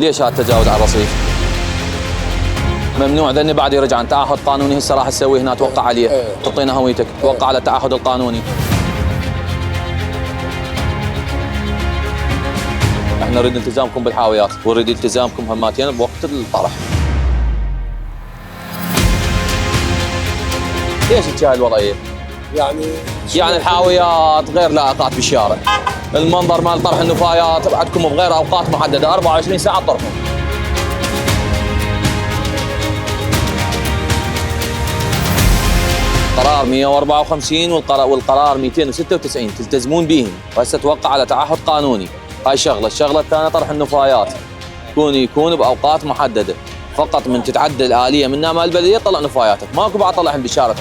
ليش هذا التجاوز على الرصيف؟ ممنوع ذني بعد يرجع عن تعهد قانوني هسه راح تسويه هنا توقع عليه، تعطينا هويتك، توقع على التعهد القانوني. احنا نريد التزامكم بالحاويات ونريد التزامكم هماتين بوقت الطرح. ليش هاي الوضعيه؟ يعني الحاويات غير لائقات بالشارع. المنظر مال طرح النفايات عندكم بغير اوقات محدده 24 ساعه طرحوا. قرار 154 والقرار 296 تلتزمون بهم، وهسه توقع على تعهد قانوني. هاي شغله، الشغله الثانيه طرح النفايات يكون باوقات محدده، فقط من تتعدى الاليه من مال البلديه طلع نفاياتك، ماكو بعد طلعهم بالشارع.